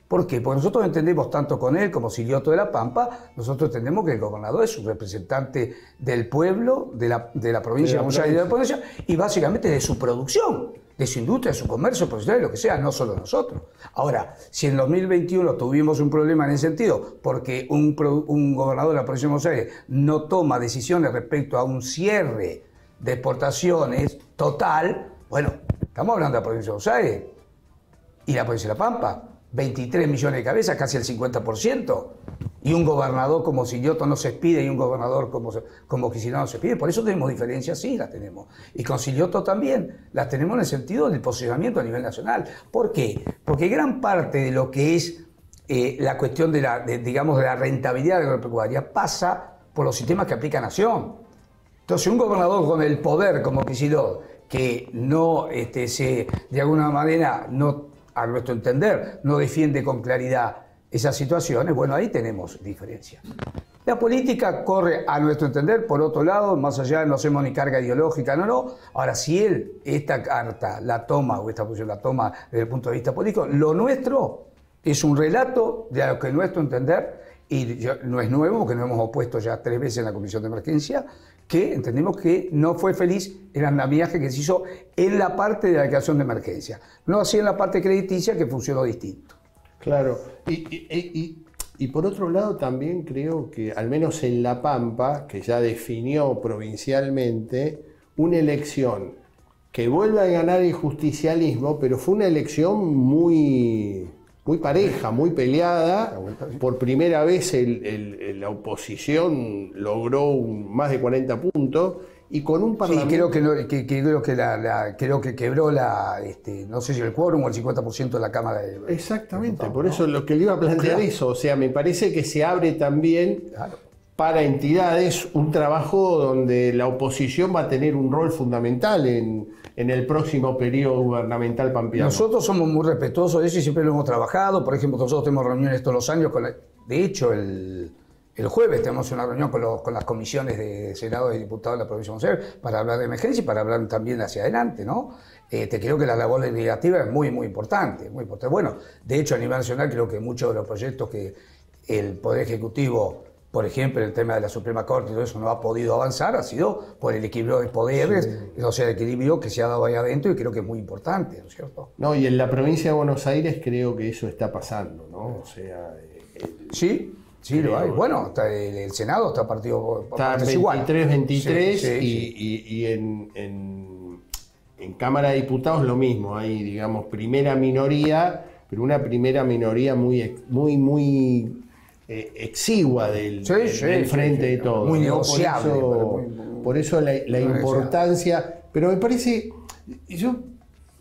¿Por qué? Porque nosotros entendemos tanto con él como Silioto de la Pampa, nosotros entendemos que el gobernador es un representante del pueblo, de la provincia de Buenos Aires y de la provincia, y básicamente de su producción, de su industria, de su comercio, profesional, lo que sea, no solo nosotros. Ahora, si en 2021 tuvimos un problema en ese sentido, porque un gobernador de la provincia de Buenos Aires no toma decisiones respecto a un cierre de exportaciones total, bueno, estamos hablando de la provincia de Buenos Aires y la provincia de La Pampa, 23 millones de cabezas, casi el 50%. Y un gobernador como Silioto no se expide y un gobernador como Kicillof no se expide. Por eso tenemos diferencias, sí, las tenemos. Y con Silioto también las tenemos en el sentido del posicionamiento a nivel nacional. ¿Por qué? Porque gran parte de lo que es la cuestión de la rentabilidad de la agropecuaria pasa por los sistemas que aplica Nación. Entonces, un gobernador con el poder como Kicillof, que no de alguna manera, a nuestro entender, no defiende con claridad esas situaciones, bueno, ahí tenemos diferencias. La política corre, a nuestro entender, por otro lado, más allá, no hacemos ni carga ideológica, no. Ahora, si él esta carta la toma, o esta posición la toma desde el punto de vista político, lo nuestro es un relato de lo que nuestro entender, y no es nuevo, porque nos hemos opuesto ya 3 veces en la Comisión de Emergencia, que entendemos que no fue feliz el andamiaje que se hizo en la parte de la declaración de emergencia, no así en la parte crediticia, que funcionó distinto. Claro, y por otro lado también creo que, al menos en La Pampa, que ya definió provincialmente, una elección que vuelve a ganar el justicialismo, pero fue una elección muy pareja, muy peleada. Por primera vez la oposición logró más de 40 puntos. Y con un parlamento... Sí, creo que quebró no sé si el quórum o el 50% de la Cámara de... Exactamente, por eso lo que le iba a plantear eso. O sea, me parece que se abre también para entidades un trabajo donde la oposición va a tener un rol fundamental en el próximo periodo gubernamental pampeano. Nosotros somos muy respetuosos de eso y siempre lo hemos trabajado. Por ejemplo, nosotros tenemos reuniones todos los años. De hecho, el jueves tenemos una reunión con las comisiones de Senado y Diputados de la provincia de Buenos Aires para hablar de emergencia y para hablar también hacia adelante, ¿no? Creo que la labor legislativa es muy, muy importante, muy importante. Bueno, de hecho, a nivel nacional creo que muchos de los proyectos que el Poder Ejecutivo, por ejemplo, en el tema de la Suprema Corte y todo eso, no ha podido avanzar, ha sido por el equilibrio de poderes, o sea, el equilibrio que se ha dado ahí adentro, y creo que es muy importante, ¿no es cierto? No, y en la provincia de Buenos Aires creo que eso está pasando, ¿no? O sea... Sí, lo hay. Bueno, el Senado está partido está 23-23 y en Cámara de Diputados lo mismo. Hay, digamos, primera minoría, pero una primera minoría muy exigua del frente de todos. Muy negociable. Por eso la importancia. Pero me parece,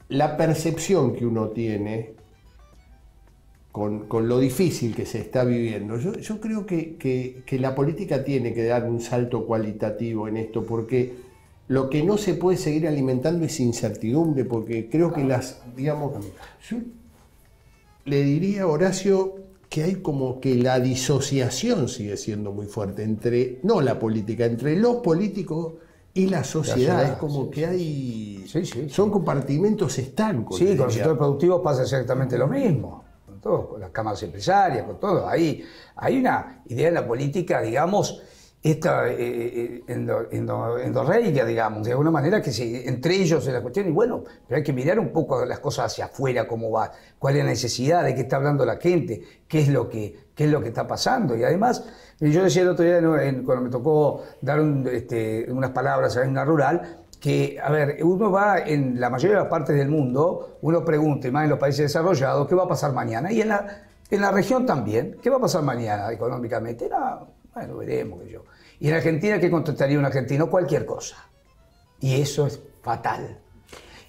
la percepción que uno tiene con lo difícil que se está viviendo, yo creo que la política tiene que dar un salto cualitativo en esto, porque lo que no se puede seguir alimentando es incertidumbre, porque creo que yo le diría a Horacio que hay como que la disociación sigue siendo muy fuerte entre, no la política, entre los políticos y la sociedad. La es como que hay... Sí. Son compartimentos estancos. Sí, con los sectores productivos pasa exactamente lo mismo. Con todo, con las cámaras empresarias, con todo. Hay una idea en la política, digamos, endorreica, digamos, de alguna manera que entre ellos es la cuestión, y bueno, pero hay que mirar un poco las cosas hacia afuera, cómo va, cuál es la necesidad, de qué está hablando la gente, qué es lo que está pasando. Y además, yo decía el otro día, cuando me tocó dar unas palabras en una rural, que, a ver, uno va en la mayoría de las partes del mundo, uno pregunta, y más en los países desarrollados, ¿qué va a pasar mañana? Y en la región también, ¿qué va a pasar mañana económicamente? Bueno, veremos que yo. Y en Argentina, ¿qué contestaría un argentino? Cualquier cosa. Y eso es fatal.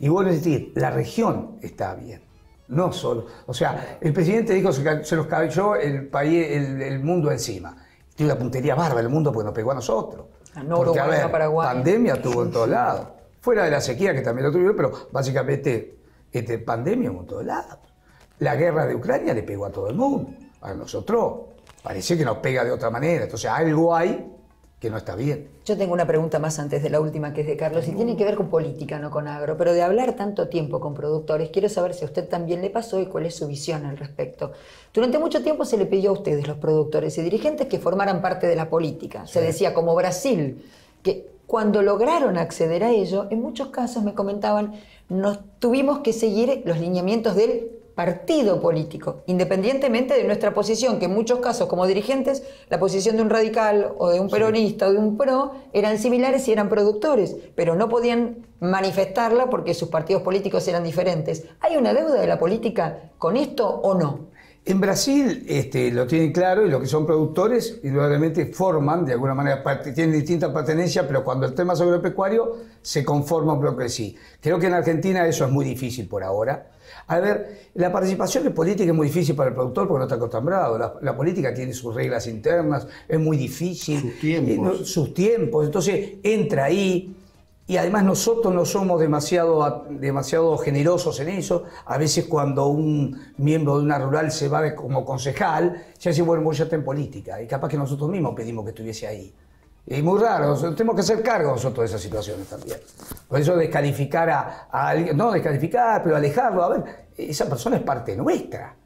Y bueno, es decir, la región está bien, no solo. O sea, el presidente dijo que se nos cayó el país, el mundo encima. Tiene una puntería bárbara el mundo porque nos pegó a nosotros. Porque, a ver, pandemia tuvo en todos lados. Fuera de la sequía, que también lo tuvieron, pero básicamente pandemia en todos lados. La guerra de Ucrania le pegó a todo el mundo. A nosotros parece que nos pega de otra manera. Entonces algo hay que no está bien. Yo tengo una pregunta más antes de la última, que es de Carlos, y tiene que ver con política, no con agro, pero de hablar tanto tiempo con productores, quiero saber si a usted también le pasó y cuál es su visión al respecto. Durante mucho tiempo se le pidió a ustedes, los productores y dirigentes, que formaran parte de la política. Se decía, como Brasil, que cuando lograron acceder a ello, en muchos casos me comentaban, nos tuvimos que seguir los lineamientos del partido político, independientemente de nuestra posición, que en muchos casos como dirigentes la posición de un radical o de un peronista o de un PRO eran similares y eran productores, pero no podían manifestarla porque sus partidos políticos eran diferentes. ¿Hay una deuda de la política con esto o no? En Brasil lo tienen claro, y los que son productores indudablemente forman, de alguna manera, tienen distintas pertenencias, pero cuando el tema es agropecuario se conforma un bloque sí. Creo que en Argentina eso es muy difícil por ahora. A ver, la participación en política es muy difícil para el productor porque no está acostumbrado. La política tiene sus reglas internas, es muy difícil. Sus tiempos. Entonces entra ahí. Y además nosotros no somos demasiado generosos en eso. A veces cuando un miembro de una rural se va como concejal, se dice, bueno, vos ya está en política. Y capaz que nosotros mismos pedimos que estuviese ahí. Es muy raro, tenemos que hacer cargo nosotros de esas situaciones también. Por eso descalificar a alguien, no descalificar, pero alejarlo, a ver, esa persona es parte nuestra.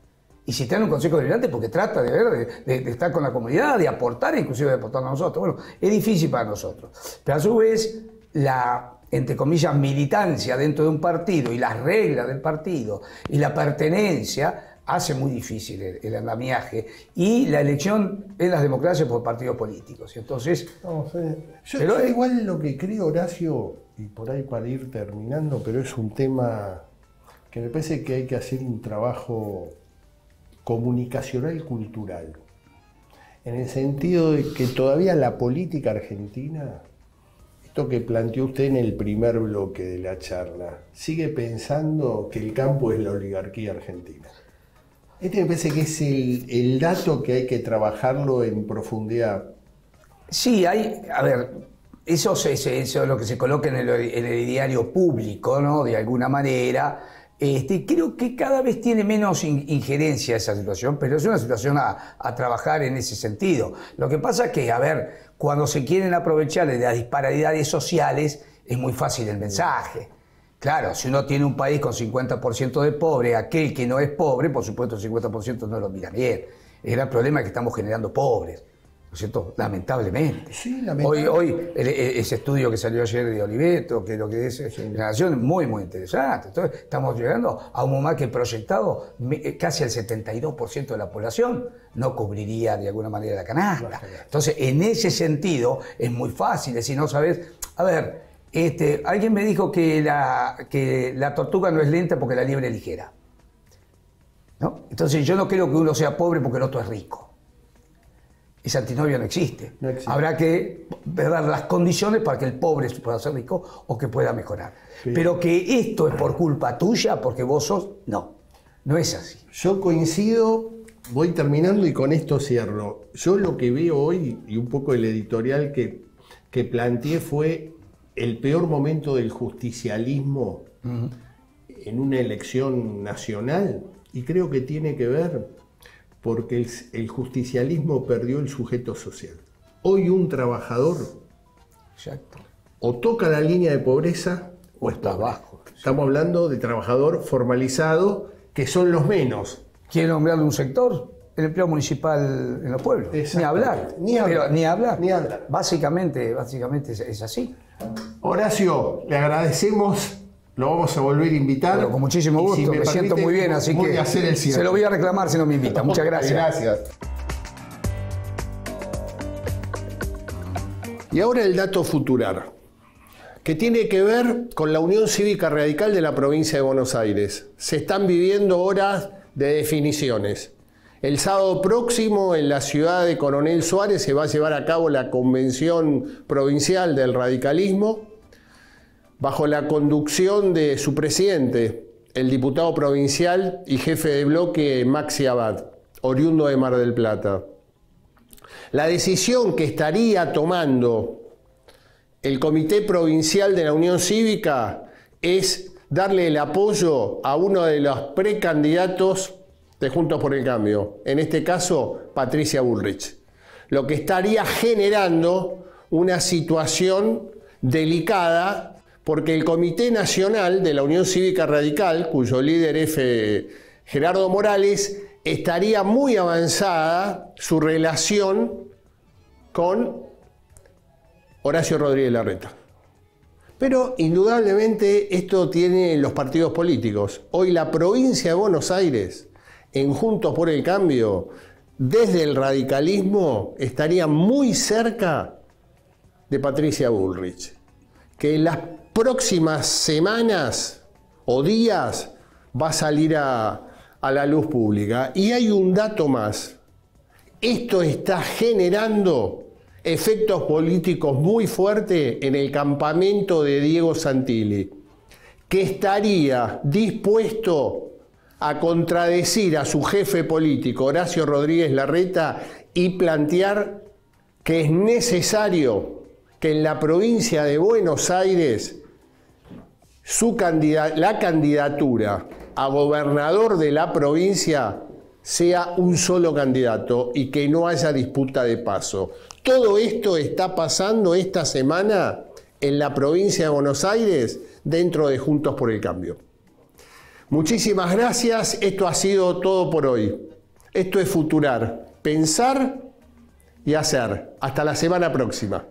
Y si está en un consejo deliberante porque trata de estar con la comunidad, de aportar, inclusive de aportar a nosotros. Bueno, es difícil para nosotros. Pero a su vez, la, entre comillas, militancia dentro de un partido y las reglas del partido y la pertenencia hace muy difícil el andamiaje y la elección en las democracias por partidos políticos. Entonces, yo igual lo que creo, Horacio, y por ahí para ir terminando, pero es un tema que me parece que hay que hacer un trabajo comunicacional cultural, en el sentido de que todavía la política argentina, esto que planteó usted en el primer bloque de la charla, sigue pensando que el campo es la oligarquía argentina. Este me parece que es el dato que hay que trabajarlo en profundidad. Sí, a ver, eso es lo que se coloca en el diario público, ¿no? De alguna manera. Creo que cada vez tiene menos injerencia esa situación, pero es una situación a trabajar en ese sentido. Lo que pasa es que, a ver, cuando se quieren aprovechar de las disparidades sociales, es muy fácil el mensaje. Claro, si uno tiene un país con 50% de pobre, aquel que no es pobre, por supuesto el 50% no lo mira bien. El gran problema es que estamos generando pobres, ¿no es cierto? Lamentablemente. Sí, lamentablemente. Hoy ese estudio que salió ayer de Oliveto, que lo que es generación, muy, muy interesante. Entonces, estamos llegando a un momento que proyectado casi el 72% de la población no cubriría de alguna manera la canasta. Entonces, en ese sentido, es muy fácil decir, no sabes, a ver, alguien me dijo que la tortuga no es lenta porque la liebre es ligera, ¿no? Entonces yo no creo que uno sea pobre porque el otro es rico. Esa antinomia no existe. No existe. Habrá que dar las condiciones para que el pobre pueda ser rico o que pueda mejorar. Sí. Pero que esto es por culpa tuya, porque vos sos, no es así. Yo coincido, voy terminando y con esto cierro. Yo lo que veo hoy, y un poco el editorial que planteé fue el peor momento del justicialismo en una elección nacional, y creo que tiene que ver porque el justicialismo perdió el sujeto social. Hoy un trabajador Exacto. o toca la línea de pobreza o está abajo. Estamos hablando de trabajador formalizado, que son los menos. ¿Quiere nombrarle un sector? El empleo municipal en los pueblos. Ni hablar. Ni hablar. Básicamente es así. Horacio, le agradecemos. Lo vamos a volver a invitar. Pero con muchísimo gusto, si me siento muy bien, así que se lo voy a reclamar si no me invita. Muchas gracias. Gracias. Y ahora el dato futurar, que tiene que ver con la Unión Cívica Radical de la provincia de Buenos Aires. Se están viviendo horas de definiciones. El sábado próximo en la ciudad de Coronel Suárez se va a llevar a cabo la convención provincial del radicalismo, bajo la conducción de su presidente, el diputado provincial y jefe de bloque Maxi Abad, oriundo de Mar del Plata. La decisión que estaría tomando el Comité Provincial de la Unión Cívica es darle el apoyo a uno de los precandidatos de Juntos por el Cambio, en este caso Patricia Bullrich, lo que estaría generando una situación delicada porque el Comité Nacional de la Unión Cívica Radical, cuyo líder es Gerardo Morales, estaría muy avanzada su relación con Horacio Rodríguez Larreta. Pero indudablemente esto tiene los partidos políticos. Hoy la provincia de Buenos Aires, en Juntos por el Cambio, desde el radicalismo, estaría muy cerca de Patricia Bullrich, que en las próximas semanas o días va a salir a la luz pública. Y hay un dato más. Esto está generando efectos políticos muy fuertes en el campamento de Diego Santilli, que estaría dispuesto a contradecir a su jefe político, Horacio Rodríguez Larreta, y plantear que es necesario que en la provincia de Buenos Aires la candidatura a gobernador de la provincia sea un solo candidato y que no haya disputa de paso. Todo esto está pasando esta semana en la provincia de Buenos Aires dentro de Juntos por el Cambio. Muchísimas gracias. Esto ha sido todo por hoy. Esto es Futurar. Pensar y hacer. Hasta la semana próxima.